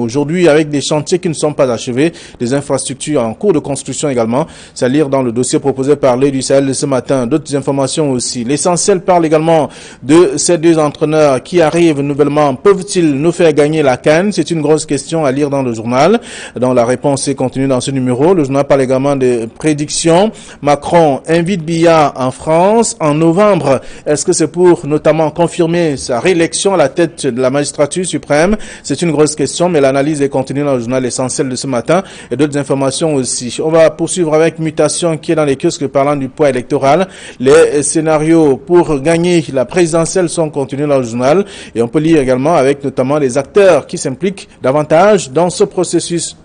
aujourd'hui avec des chantiers qui ne sont pas achevés, des infrastructures en cours de construction également. C'est à lire dans le dossier proposé par l'Œil du Sahel ce matin. D'autres informations aussi. L'Essentiel parle également de ces deux entraîneurs qui arrivent nouvellement. Peuvent-ils nous faire gagner la CAN? C'est une grosse question à lire dans le journal. Donc la réponse est contenue dans ce numéro. Le journal parle également de prédictions. Macron invite Biya en France en novembre. Est-ce que c'est pour notamment confirmer sa réélection à la tête de la magistrature suprême? C'est une grosse question, mais l'analyse est contenue dans le journal Essentiel de ce matin et d'autres informations aussi. On va poursuivre avec Mutation qui est dans les kiosques parlant du poids électoral. Les scénarios pour gagner la présidentielle sont contenus dans le journal et on peut lire également avec notamment les acteurs qui s'impliquent davantage dans ce processus.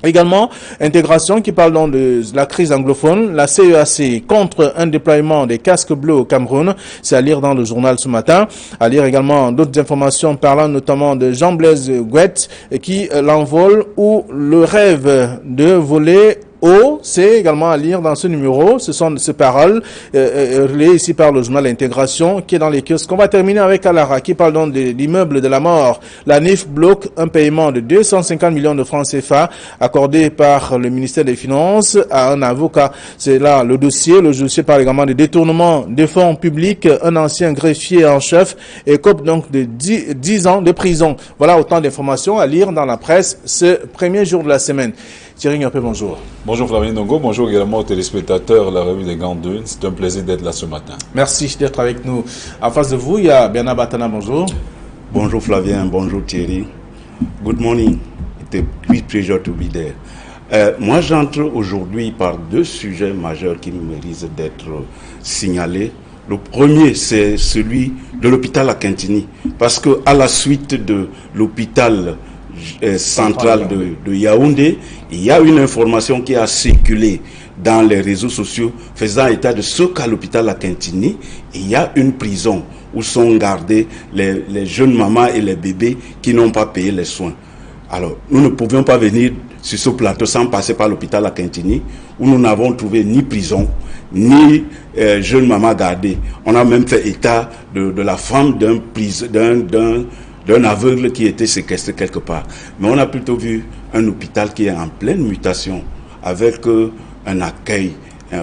Également, intégration qui parle donc de la crise anglophone, la CEAC contre un déploiement des casques bleus au Cameroun, c'est à lire dans le journal ce matin. À lire également d'autres informations parlant notamment de Jean-Blaise Gouette qui l'envole ou le rêve de voler haut, c'est également à lire dans ce numéro. Ce sont ces paroles relayées ici par le journal Intégration qui est dans les kiosques. On va terminer avec Alara qui parle donc de l'immeuble de la mort. La NIF bloque un paiement de 250 millions de francs CFA accordé par le ministère des Finances à un avocat. C'est là le dossier. Le dossier parle également de détournement des fonds publics. Un ancien greffier en chef écope donc de 10 ans de prison. Voilà autant d'informations à lire dans la presse ce premier jour de la semaine. Thierry Ngapé, bonjour. Bonjour Flavien Ndongo, bonjour également aux téléspectateurs de la revue des Grandes Dunes. C'est un plaisir d'être là ce matin. Merci d'être avec nous. En face de vous, il y a Bernard Batana, bonjour. Bonjour Flavien, bonjour Thierry. Good morning. It's a great pleasure to be there. Moi, j'entre aujourd'hui par deux sujets majeurs qui méritent d'être signalés. Le premier, c'est celui de l'hôpital à Kintini. Parce que à la suite de l'hôpital centrale de Yaoundé, il y a une information qui a circulé dans les réseaux sociaux faisant état de ce qu'à l'hôpital à Kintini, il y a une prison où sont gardés les jeunes mamans et les bébés qui n'ont pas payé les soins. Alors, nous ne pouvions pas venir sur ce plateau sans passer par l'hôpital à Kintini, où nous n'avons trouvé ni prison, ni jeunes mamans gardées. On a même fait état de la femme d'un aveugle qui était séquestré quelque part. Mais on a plutôt vu un hôpital qui est en pleine mutation, avec un accueil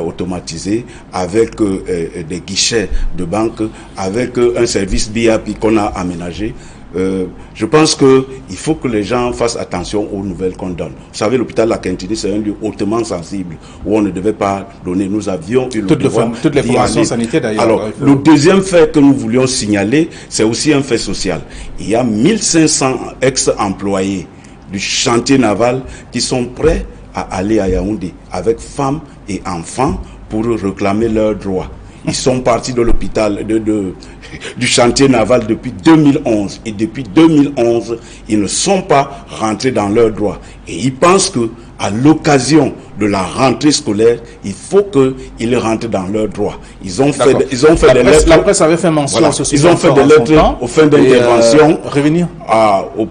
automatisé, avec des guichets de banque, avec un service BIP qu'on a aménagé. Je pense qu'il faut que les gens fassent attention aux nouvelles qu'on donne. Vous savez, l'hôpital La Kintini, c'est un lieu hautement sensible où on ne devait pas donner. Nous avions eu le devoir toutes les formations sanitaires d'ailleurs. Alors, le deuxième fait que nous voulions signaler, c'est aussi un fait social. Il y a 1500 ex-employés du chantier naval qui sont prêts à aller à Yaoundé avec femmes et enfants pour réclamer leurs droits. Ils sont partis de l'hôpital du chantier naval depuis 2011. Et depuis 2011, ils ne sont pas rentrés dans leurs droits. Et ils pensent que à l'occasion de la rentrée scolaire, il faut qu'ils rentrent dans leurs droits. Ils ont fait des lettres. La presse avait fait mention. Voilà. Ils ont fait des lettres aux fins d'intervention revenir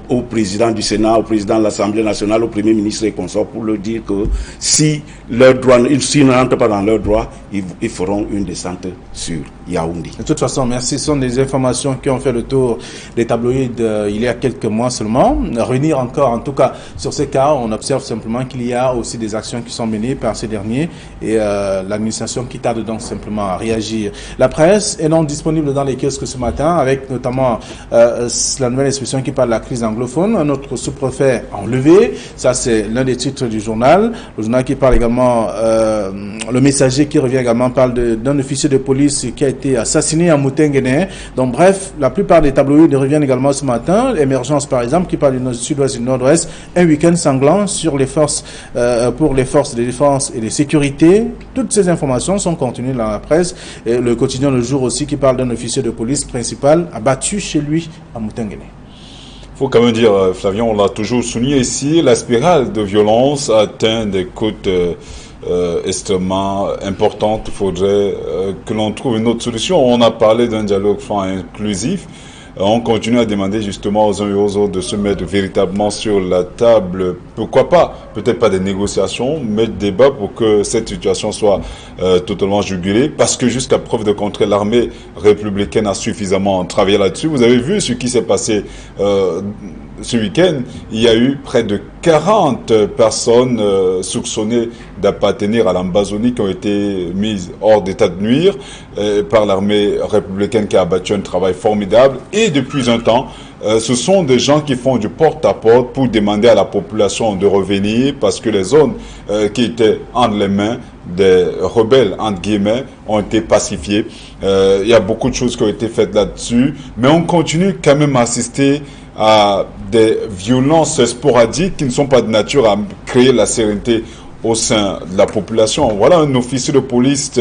au président du Sénat, au président de l'Assemblée nationale, au Premier ministre et consorts pour leur dire que s'ils ne rentrent pas dans leurs droits, ils feront une descente sur Yaoundé. De toute façon, merci. Ce sont des informations qui ont fait le tour des tabloïds il y a quelques mois seulement. Revenir encore, en tout cas, sur ces cas, on observe simplement qu'il y a aussi des actions qui sont menées par ces derniers et l'administration qui tarde donc simplement à réagir. La presse est donc disponible dans les kiosques ce matin avec notamment la nouvelle expression qui parle de la crise anglophone. Un autre sous-préfet enlevé, ça c'est l'un des titres du journal. Le journal qui parle également, le Messager qui revient également parle d'un officier de police qui a été assassiné à Moutenguene. Donc bref, la plupart des tabloïds reviennent également ce matin. Émergence par exemple qui parle du sud-ouest et du nord-ouest. Un week-end sanglant sur les forces, pour les forces de défense et de sécurité. Toutes ces informations sont contenues dans la presse. Et le quotidien Le Jour aussi qui parle d'un officier de police principal abattu chez lui à Moutenguene. Il faut quand même dire, Flavien, on l'a toujours souligné ici, la spirale de violence atteint des côtes extrêmement importantes. Il faudrait que l'on trouve une autre solution. On a parlé d'un dialogue franc et inclusif. On continue à demander justement aux uns et aux autres de se mettre véritablement sur la table. Pourquoi pas, peut-être pas des négociations, mais des débats pour que cette situation soit totalement jugulée. Parce que jusqu'à preuve de contraire, l'armée républicaine a suffisamment travaillé là-dessus. Vous avez vu ce qui s'est passé ce week-end, il y a eu près de 40 personnes soupçonnées d'appartenir à l'Ambazonie qui ont été mises hors d'état de nuire par l'armée républicaine qui a abattu un travail formidable. Et depuis un temps, ce sont des gens qui font du porte-à-porte pour demander à la population de revenir parce que les zones qui étaient entre les mains des rebelles, entre guillemets, ont été pacifiées. Il y a beaucoup de choses qui ont été faites là-dessus, mais on continue quand même à assister à des violences sporadiques qui ne sont pas de nature à créer la sérénité au sein de la population. Voilà un officier de police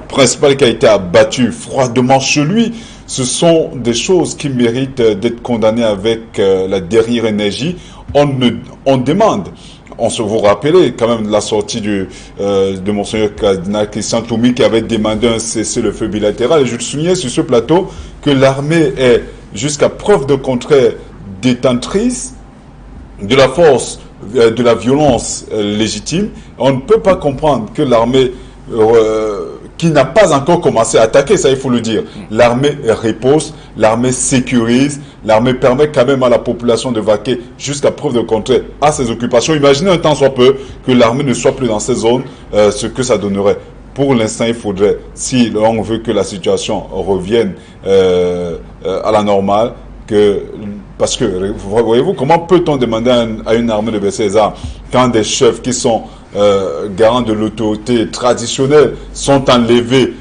principal qui a été abattu froidement chez lui. Ce sont des choses qui méritent d'être condamnées avec la dernière énergie. On demande. Vous rappelez quand même de la sortie de Monseigneur Cardinal Christian Toumi qui avait demandé un cessez-le-feu bilatéral. Et je soulignais sur ce plateau que l'armée est, jusqu'à preuve de contraire, détentrice de la force, de la violence légitime. On ne peut pas comprendre que l'armée qui n'a pas encore commencé à attaquer, ça il faut le dire. L'armée repose, l'armée sécurise, l'armée permet quand même à la population de vaquer jusqu'à preuve de contraire à ses occupations. Imaginez un temps soit peu que l'armée ne soit plus dans ces zones, ce que ça donnerait. Pour l'instant, il faudrait, si on veut que la situation revienne à la normale, parce que, voyez-vous, comment peut-on demander à une armée de baisser les armes quand des chefs qui sont garants de l'autorité traditionnelle sont enlevés,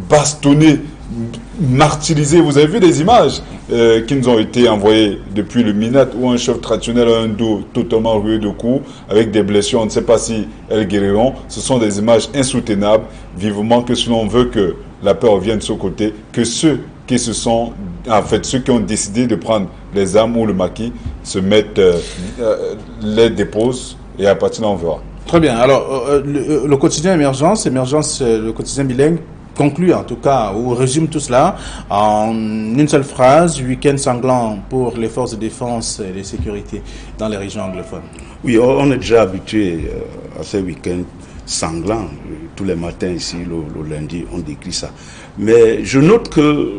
bastonnés, martyrisés? Vous avez vu des images qui nous ont été envoyées depuis le Minat où un chef traditionnel a un dos totalement rué de coups avec des blessures, on ne sait pas si elles guériront. Ce sont des images insoutenables. Vivement que si l'on veut que la paix revienne de ce côté, que ceux qui ceux qui ont décidé de prendre les armes ou le maquis se mettent, les déposent et à partir de là on verra. Très bien. Alors, le quotidien Émergence, le quotidien bilingue, conclut en tout cas, ou résume tout cela en une seule phrase: week-end sanglant pour les forces de défense et de sécurité dans les régions anglophones. Oui, on est déjà habitué à ces week-ends sanglants. Tous les matins ici, le lundi, on décrit ça. Mais je note que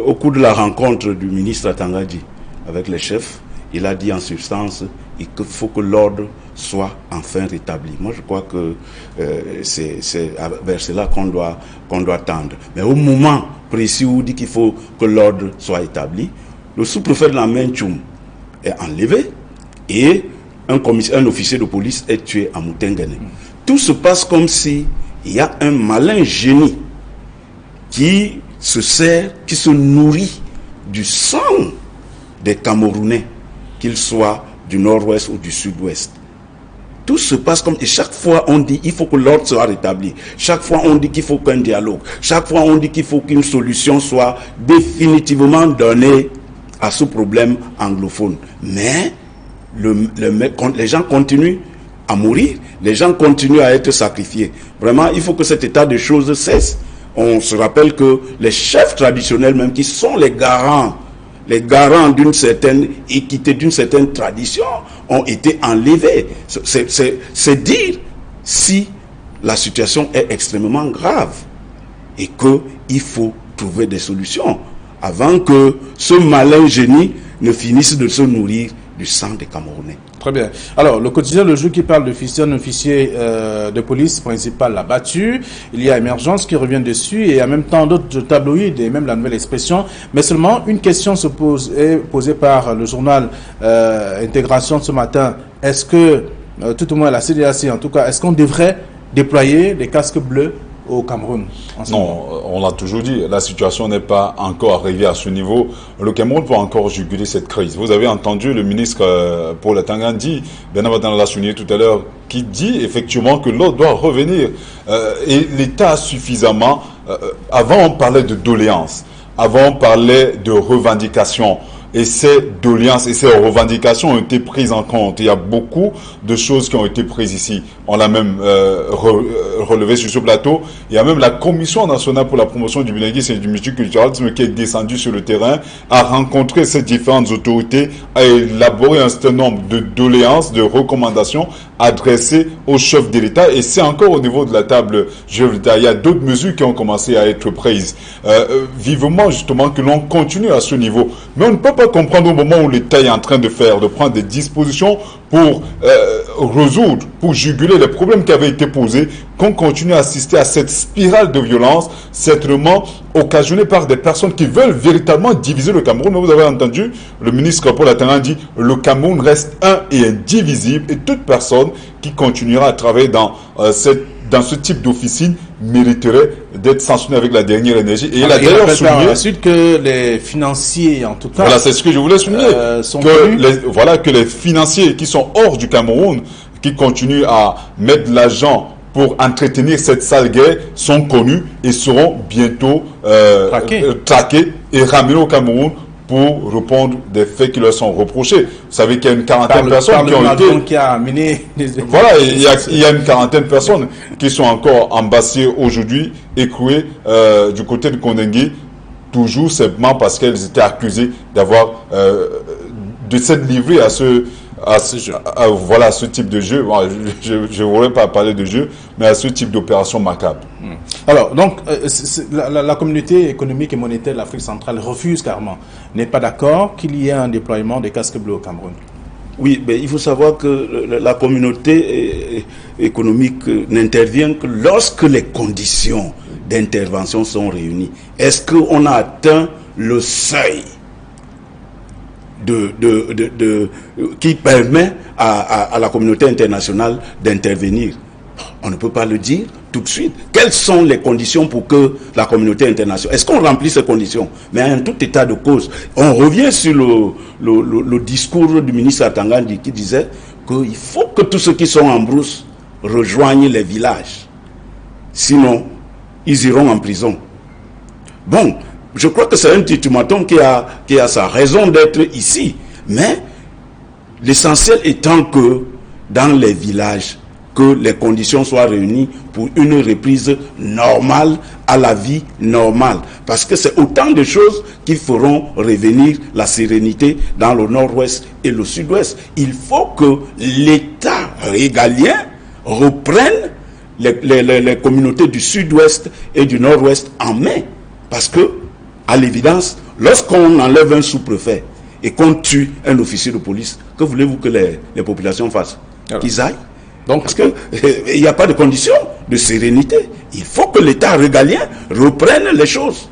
au cours de la rencontre du ministre Atangadi avec les chefs, il a dit en substance qu'il faut que l'ordre soit enfin rétabli. Moi, je crois que c'est vers cela qu'on doit tendre. Mais au moment précis où il dit qu'il faut que l'ordre soit établi, le sous-préfet de la main Tchoum est enlevé et un officier de police est tué à Moutengane. Tout se passe comme si il y a un malin génie qui se nourrit du sang des Camerounais, qu'ils soient du nord-ouest ou du sud-ouest. Tout se passe comme... Et chaque fois, on dit il faut que l'ordre soit rétabli. Chaque fois, on dit qu'il faut qu'un dialogue. Chaque fois, on dit qu'il faut qu'une solution soit définitivement donnée à ce problème anglophone. Mais les gens continuent à mourir. Les gens continuent à être sacrifiés. Vraiment, il faut que cet état de choses cesse. On se rappelle que les chefs traditionnels même, qui sont les garants d'une certaine équité, d'une certaine tradition, ont été enlevés. C'est dire si la situation est extrêmement grave et qu'il faut trouver des solutions avant que ce malin génie ne finisse de se nourrir du sang des Camerounais. Très bien. Alors, le quotidien Le Jour qui parle d'un officier de police principal abattu. Il y a Émergence qui revient dessus et en même temps d'autres tabloïds et même la Nouvelle Expression. Mais seulement une question est posée par le journal Intégration ce matin. Est-ce que, tout au moins la CDAC en tout cas, est-ce qu'on devrait déployer des casques bleus au Cameroun? Non, on l'a toujours dit, la situation n'est pas encore arrivée à ce niveau. Le Cameroun peut encore juguler cette crise. Vous avez entendu le ministre Paul Atangadi, Benabadan l'a souligné tout à l'heure, qui dit effectivement que l'ordre doit revenir. Et l'État a suffisamment... avant, on parlait de doléances. Avant, on parlait de revendications. Et ces doléances et ces revendications ont été prises en compte. Il y a beaucoup de choses qui ont été prises ici. On l'a même relevé sur ce plateau. Il y a même la Commission nationale pour la promotion du bilinguisme et du multiculturalisme qui est descendue sur le terrain, a rencontré ces différentes autorités, a élaboré un certain nombre de doléances, de recommandations adressées aux chefs de l'État. Et c'est encore au niveau de la table, il y a d'autres mesures qui ont commencé à être prises. Vivement justement que l'on continue à ce niveau. Mais on ne peut pas pas comprendre au moment où l'État est en train de prendre des dispositions pour résoudre, pour juguler les problèmes qui avaient été posés, qu'on continue à assister à cette spirale de violence, certainement occasionnée par des personnes qui veulent véritablement diviser le Cameroun. Vous avez entendu, le ministre Paul Atanga dit « Le Cameroun reste un et indivisible » et toute personne qui continuera à travailler dans ce type d'officine mériterait d'être sanctionné avec la dernière énergie. Et il a d'ailleurs souligné ensuite que les financiers, en tout cas, voilà, c'est ce que je voulais souligner, que les financiers qui sont hors du Cameroun, qui continuent à mettre de l'argent pour entretenir cette sale guerre, sont connus et seront bientôt traqués et ramenés au Cameroun pour répondre des faits qui leur sont reprochés. Vous savez qu'il y a une quarantaine de personnes qui ont été... qui a amené voilà, il y a une quarantaine de personnes qui sont encore embassées aujourd'hui, écrouées du côté de Kondengi, toujours simplement parce qu'elles étaient accusées d'avoir de s'être livrées à ce type de jeu. Bon, je ne voudrais pas parler de jeu, mais à ce type d'opération macabre. Alors, donc, la communauté économique et monétaire de l'Afrique centrale refuse carrément, n'est pas d'accord qu'il y ait un déploiement des casques bleus au Cameroun. Oui, mais il faut savoir que la communauté économique n'intervient que lorsque les conditions d'intervention sont réunies. Est-ce qu'on a atteint le seuil qui permet à la communauté internationale d'intervenir? On ne peut pas le dire tout de suite. Quelles sont les conditions pour que la communauté internationale... Est-ce qu'on remplit ces conditions? Mais en tout état de cause, on revient sur le discours du ministre Atangandi qui disait qu'il faut que tous ceux qui sont en brousse rejoignent les villages. Sinon, ils iront en prison. Bon, je crois que c'est un ultimatum qui a sa raison d'être ici. Mais l'essentiel étant que dans les villages, que les conditions soient réunies pour une reprise normale à la vie normale. Parce que c'est autant de choses qui feront revenir la sérénité dans le nord-ouest et le sud-ouest. Il faut que l'État régalien reprenne les communautés du sud-ouest et du nord-ouest en main. Parce que, à l'évidence, lorsqu'on enlève un sous-préfet et qu'on tue un officier de police, que voulez-vous que les populations fassent? Qu'ils aillent? Donc, parce qu'il n'y a pas de conditions de sérénité. Il faut que l'État régalien reprenne les choses.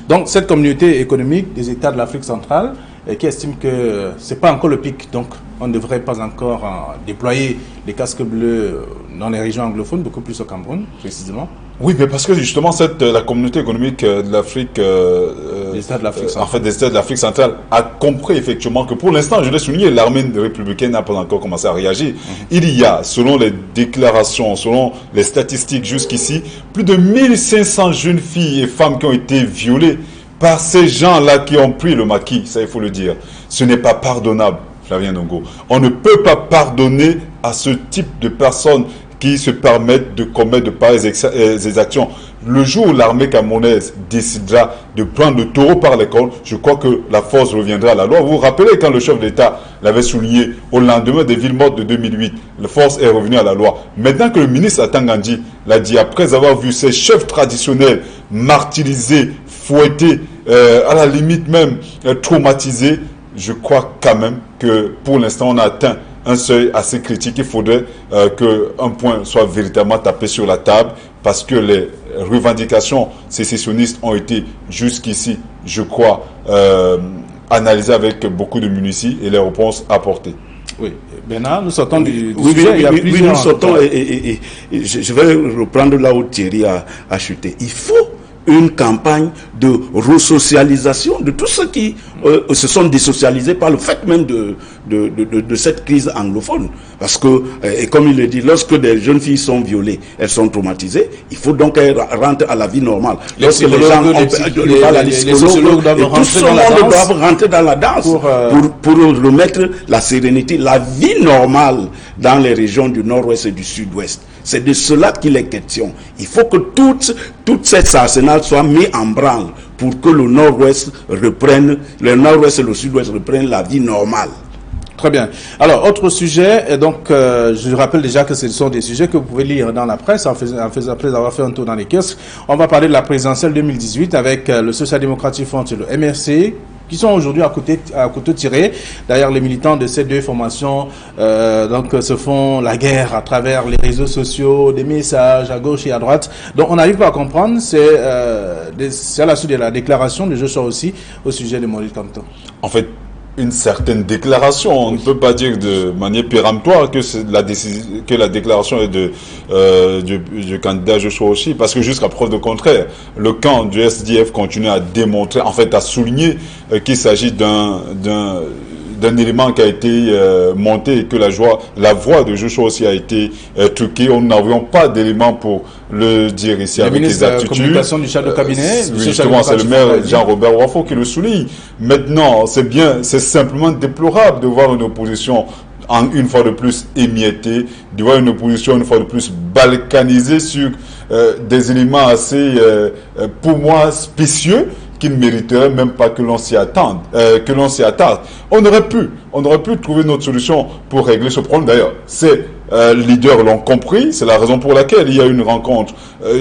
Donc, cette communauté économique des États de l'Afrique centrale qui estime que ce n'est pas encore le pic, donc on ne devrait pas encore déployer les casques bleus dans les régions anglophones, beaucoup plus au Cameroun, précisément. Oui, mais parce que justement, la communauté économique de l'Afrique, des États de l'Afrique centrale. En fait, des États de l'Afrique centrale, a compris effectivement que pour l'instant, je l'ai souligné, l'armée républicaine n'a pas encore commencé à réagir. Il y a, selon les déclarations, selon les statistiques jusqu'ici, plus de 1500 jeunes filles et femmes qui ont été violées par ces gens-là qui ont pris le maquis, ça il faut le dire. Ce n'est pas pardonnable, Flavien Ndongo. On ne peut pas pardonner à ce type de personnes qui se permettent de commettre de pareilles exactions. Le jour où l'armée camerounaise décidera de prendre le taureau par les cornes, je crois que la force reviendra à la loi. Vous vous rappelez quand le chef d'État l'avait souligné au lendemain des villes mortes de 2008, la force est revenue à la loi. Maintenant que le ministre Atangandi l'a dit, après avoir vu ses chefs traditionnels martyrisés, fouettés, à la limite même traumatisés, je crois quand même que pour l'instant on a atteint un seuil assez critique. Il faudrait qu'un point soit véritablement tapé sur la table parce que les revendications sécessionnistes ont été jusqu'ici, je crois, analysées avec beaucoup de minutie et les réponses apportées. Oui, Bernard, nous sortons du sujet. Oui, nous sortons et je vais reprendre là où Thierry a chuté. Il faut une campagne de resocialisation de tous ceux qui se sont désocialisés par le fait même de cette crise anglophone. Parce que, et comme il le dit, lorsque des jeunes filles sont violées, elles sont traumatisées, il faut donc qu'elles rentrent à la vie normale. Lorsque les gens tout ce monde doivent rentrer dans la danse pour remettre la sérénité, la vie normale dans les régions du nord-ouest et du sud-ouest. C'est de cela qu'il est question. Il faut que toute cette arsenal soit mis en branle pour que le nord-ouest et le sud-ouest reprennent la vie normale. Très bien. Alors, autre sujet, et donc je rappelle déjà que ce sont des sujets que vous pouvez lire dans la presse après avoir fait un tour dans les kiosques. On va parler de la présidentielle 2018 avec le Social Democratic Front et le MRC qui sont aujourd'hui à couteau tiré. D'ailleurs, les militants de ces deux formations donc se font la guerre à travers les réseaux sociaux, des messages à gauche et à droite. Donc on n'arrive pas à comprendre. C'est à la suite de la déclaration de Joshua aussi au sujet de Maurice Kamto. En fait, une certaine déclaration. On ne peut pas dire de manière péremptoire que c'est la déclaration est du candidat Joshua Oshi, parce que jusqu'à preuve de contraire, le camp du SDF continue à démontrer, en fait, à souligner qu'il s'agit d'un élément qui a été monté et que la voix de Joshua aussi a été truquée. On n'avions pas d'éléments pour le dire ici avec les attitudes. Communication du chef de cabinet. Justement, c'est le maire Jean-Robert Wafo qui le souligne. Maintenant, c'est simplement déplorable de voir une opposition une fois de plus émiettée, de voir une opposition une fois de plus balkanisée sur des éléments assez, pour moi, spécieux, qui ne mériterait même pas que l'on s'y attarde. On aurait pu trouver notre solution pour régler ce problème. D'ailleurs, ces leaders l'ont compris. C'est la raison pour laquelle il y a une rencontre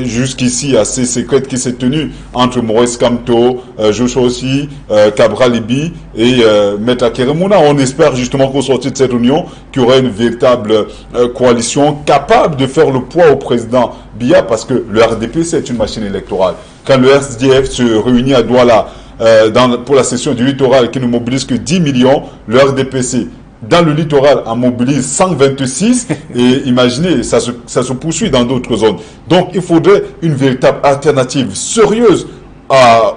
jusqu'ici assez secrète qui s'est tenue entre Maurice Kamto, Joshua Oshi, Cabral Libi et Maître Akeremouna. On espère justement qu'au sortir de cette union, qu'il y aurait une véritable coalition capable de faire le poids au président Biya, parce que le RDP, c'est une machine électorale. Quand le SDF se réunit à Douala pour la session du littoral qui ne mobilise que 10 millions, le RDPC dans le littoral en mobilise 126 et imaginez, ça se poursuit dans d'autres zones. Donc il faudrait une véritable alternative sérieuse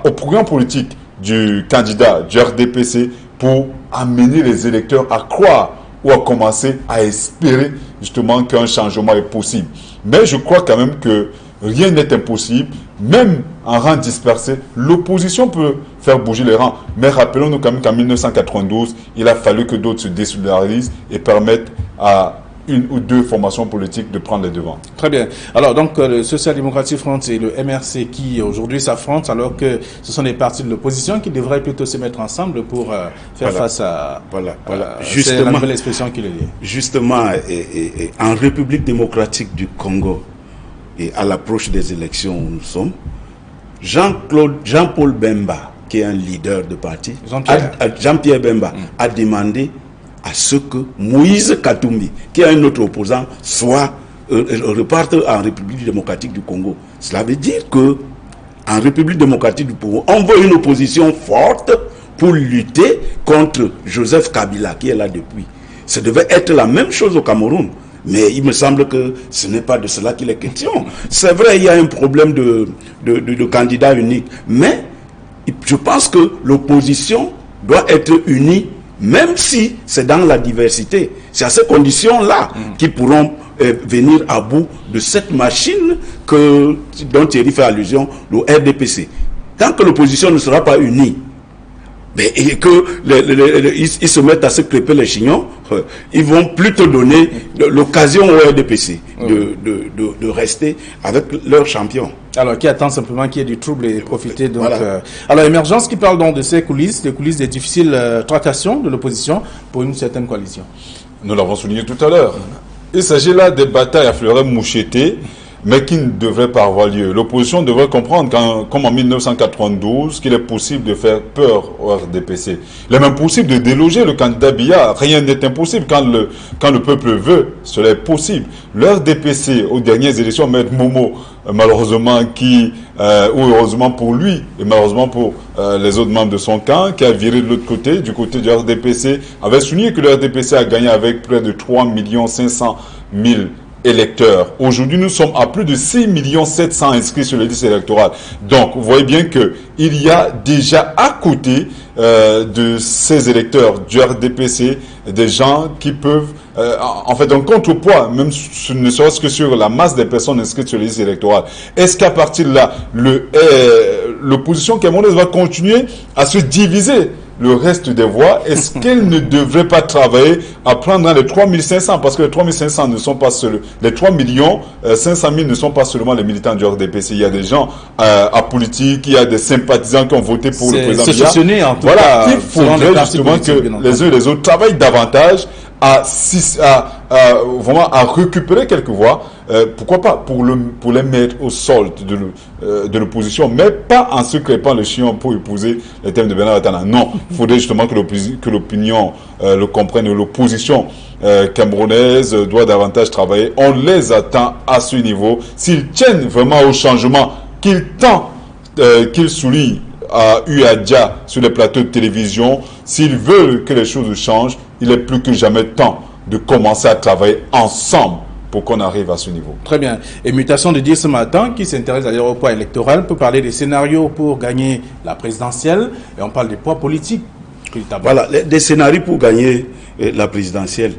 au programme politique du candidat du RDPC pour amener les électeurs à croire ou à commencer à espérer justement qu'un changement est possible. Mais je crois quand même que rien n'est impossible. Même en rang dispersé, l'opposition peut faire bouger les rangs. Mais rappelons-nous quand même qu'en 1992, il a fallu que d'autres se désolidarisent et permettent à une ou deux formations politiques de prendre les devants. Très bien. Alors donc le Social Democratic Front et le MRC qui aujourd'hui s'affrontent, alors que ce sont des partis de l'opposition qui devraient plutôt se mettre ensemble pour faire face à justement, c'est la nouvelle expression qui le dit. Justement, en République démocratique du Congo et à l'approche des élections où nous sommes, Jean-Paul Bemba, qui est un leader de parti, Jean-Pierre Bemba, a demandé à ce que Moïse Katumbi, qui est un autre opposant, reparte en République démocratique du Congo. Cela veut dire que en République démocratique du Congo, on veut une opposition forte pour lutter contre Joseph Kabila, qui est là depuis. Ça devait être la même chose au Cameroun. Mais il me semble que ce n'est pas de cela qu'il est question. C'est vrai, il y a un problème de candidat unique. Mais je pense que l'opposition doit être unie, même si c'est dans la diversité. C'est à ces conditions-là qu'ils pourront venir à bout de cette machine dont Thierry fait allusion, le RDPC. Tant que l'opposition ne sera pas unie, et qu'ils se mettent à se crêper les chignons, ils vont plutôt donner l'occasion au RDPC de rester avec leur champion. Alors, qui attend simplement qu'il y ait du trouble et profiter. Donc, voilà. Alors, Émergence qui parle donc de ces coulisses, des coulisses des difficiles tractations de l'opposition pour une certaine coalition. Nous l'avons souligné tout à l'heure. Il s'agit là des batailles à fleuret moucheté, mais qui ne devraient pas avoir lieu. L'opposition devrait comprendre, comme en 1992, qu'il est possible de faire peur au RDPC. Il est même possible de déloger le candidat Biya. Rien n'est impossible. Quand le peuple veut, cela est possible. Le RDPC, aux dernières élections, Maître Momo, malheureusement, ou heureusement pour lui, et malheureusement pour les autres membres de son camp, qui a viré de l'autre côté, du côté du RDPC, avait souligné que le RDPC a gagné avec près de 3 500 000 électeurs. Aujourd'hui, nous sommes à plus de 6 700 000 inscrits sur les listes électorales. Donc, vous voyez bien que il y a déjà à côté de ces électeurs du RDPC des gens qui peuvent, en fait, un contrepoids, même ne serait-ce que sur la masse des personnes inscrites sur les listes électorales. Est-ce qu'à partir de là, l'opposition camerounaise va continuer à se diviser le reste des voix? Est-ce qu'elle ne devrait pas travailler à prendre les 3500, parce que les 3500 ne sont pas seuls, les 3 500 000 ne sont pas seulement les militants du RDPC. Il y a des gens apolitiques, il y a des sympathisants qui ont voté pour le président Biya. Voilà, il faudrait justement que les uns et les autres travaillent davantage vraiment à récupérer quelques voix, pourquoi pas, pour les mettre au solde de l'opposition, mais pas en se crêpant le chien pour épouser les thèmes de Bernard Atana. Non, il faudrait justement que l'opinion le comprenne, l'opposition camerounaise doit davantage travailler. On les attend à ce niveau. S'ils tiennent vraiment au changement qu'ils soulignent à Uadja sur les plateaux de télévision, s'ils veulent que les choses changent, il est plus que jamais temps de commencer à travailler ensemble pour qu'on arrive à ce niveau. Très bien. Et Mutation de dire ce matin, qui s'intéresse d'ailleurs au poids électoral, peut parler des scénarios pour gagner la présidentielle, et on parle des poids politiques. Voilà, des scénarios pour gagner la présidentielle.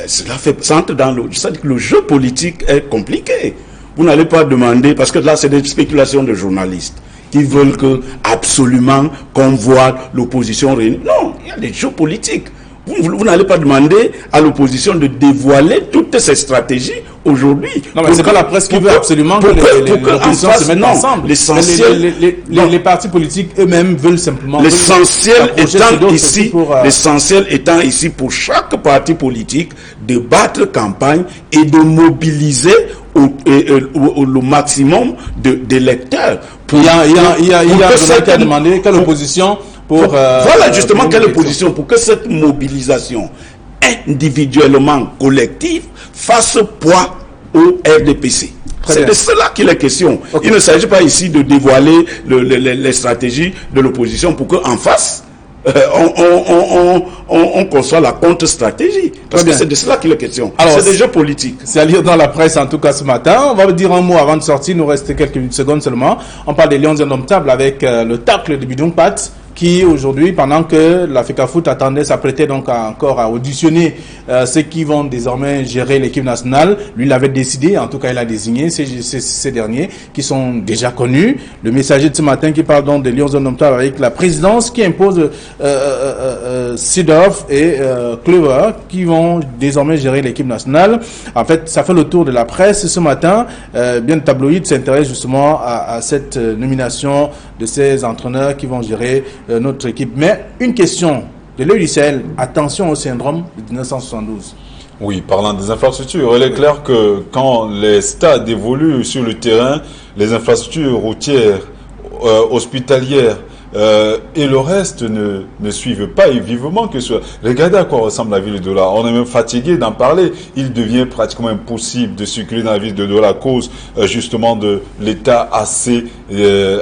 Ça entre dans le jeu politique est compliqué. Vous n'allez pas demander, parce que là c'est des spéculations de journalistes qui veulent absolument qu'on voit l'opposition réunie. Non, il y a des jeux politiques. Vous n'allez pas demander à l'opposition de dévoiler toutes ses stratégies aujourd'hui. Non, mais c'est pas la presse qui veut absolument que l'opposition se mette ensemble. L'essentiel, les partis politiques eux-mêmes veulent simplement... L'essentiel étant ici pour chaque parti politique de battre campagne et de mobiliser le maximum d'électeurs. Il y a demandé quelle opposition voilà justement quelle opposition pour que cette mobilisation individuellement collective fasse poids au RDPC. C'est de cela qu'il est question. Okay. Il ne s'agit pas ici de dévoiler les stratégies de l'opposition pour qu'en face on conçoit la contre-stratégie. Parce que c'est de cela qu'il est question. C'est des jeux politiques. C'est à lire dans la presse, en tout cas ce matin. On va dire un mot avant de sortir. Il nous reste quelques secondes seulement. On parle des Lions indomptables avec le tacle de Bidon Pat, qui aujourd'hui, pendant que la FECAFOOT attendait, s'apprêtait donc encore à auditionner ceux qui vont désormais gérer l'équipe nationale. Lui, il avait décidé, en tout cas il a désigné ces derniers qui sont déjà connus. Le messager de ce matin qui parle donc des Lions indomptables avec la présidence qui impose Sidorf et Clever qui vont désormais gérer l'équipe nationale. En fait, ça fait le tour de la presse ce matin. Bien, le tabloïd s'intéresse justement à cette nomination de ces entraîneurs qui vont gérer notre équipe. Mais une question de l'œil du Sahel, attention au syndrome de 1972. Oui, parlant des infrastructures, il est clair que quand les stades évoluent sur le terrain, les infrastructures routières, hospitalières et le reste ne suivent pas, et vivement que ce soit. Regardez à quoi ressemble la ville de Douala. On est même fatigué d'en parler. Il devient pratiquement impossible de circuler dans la ville de Douala à cause justement de l'état assez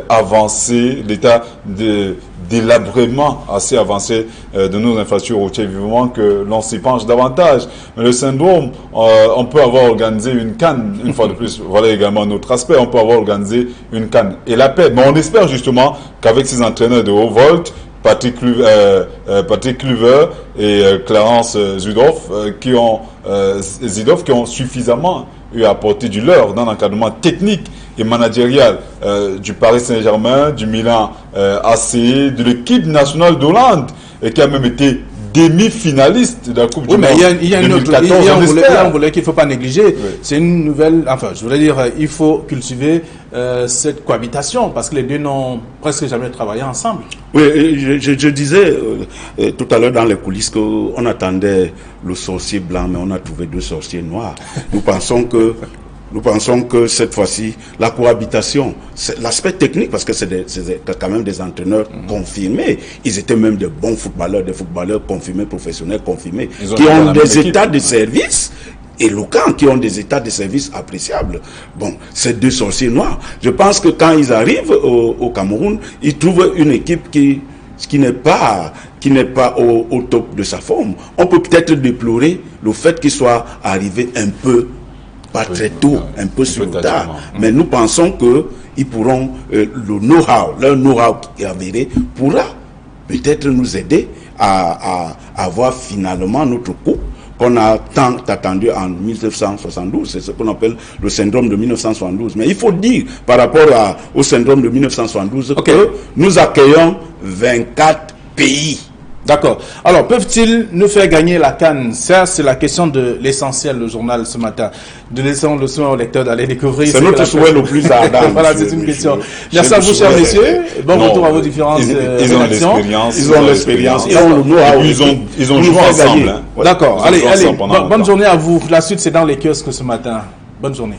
avancé, l'état de délabrement assez avancé de nos infrastructures routières, vivement que l'on s'y penche davantage. Mais le syndrome, on peut avoir organisé une CAN, une fois de plus, voilà également un autre aspect, on peut avoir organisé une CAN et la paix. Mais on espère justement qu'avec ces entraîneurs de haut volt, Patrick Kluivert et Clarence Zidorf, qui ont suffisamment eu à apporter du leur dans l'encadrement technique et managérial du Paris Saint-Germain, du Milan AC, de l'équipe nationale d'Hollande, et qui a même été demi-finaliste de la Coupe du Monde. Il y a un volet qu'il ne faut pas négliger. Oui. C'est une nouvelle... Enfin, je voulais dire, il faut cultiver cette cohabitation, parce que les deux n'ont presque jamais travaillé ensemble. Oui, je disais tout à l'heure dans les coulisses qu'on attendait le sorcier blanc, mais on a trouvé deux sorciers noirs. Nous pensons que cette fois-ci, la cohabitation, c'est l'aspect technique, parce que c'est quand même des entraîneurs confirmés. Ils étaient même de bons footballeurs, des footballeurs confirmés, professionnels confirmés, qui ont des états de service éloquents, qui ont des états de service appréciables. Bon, ces deux sorciers noirs, je pense que quand ils arrivent au Cameroun, ils trouvent une équipe qui n'est pas au top de sa forme. On peut peut-être déplorer le fait qu'ils soient arrivés un peu pas très tôt, un peu sur le tard. Mais nous pensons qu'ils pourront, leur know-how qui est avéré, pourra peut-être nous aider à avoir finalement notre coupe qu'on a tant attendu en 1972. C'est ce qu'on appelle le syndrome de 1972. Mais il faut dire, par rapport au syndrome de 1972, que nous accueillons 24 pays D'accord. Alors, peuvent-ils nous faire gagner la CAN? Ça, c'est la question de l'essentiel, le journal ce matin. De laisser le soin au lecteur d'aller découvrir. C'est notre souhait le plus ardent. Voilà, c'est une question. Merci à vous, chers messieurs. Bon retour à vos différentes ils ont l'expérience. Ils ont l'expérience. Ils ont joué ensemble. D'accord. Allez, bonne journée à vous. La suite, c'est dans les kiosques ce matin. Bonne journée.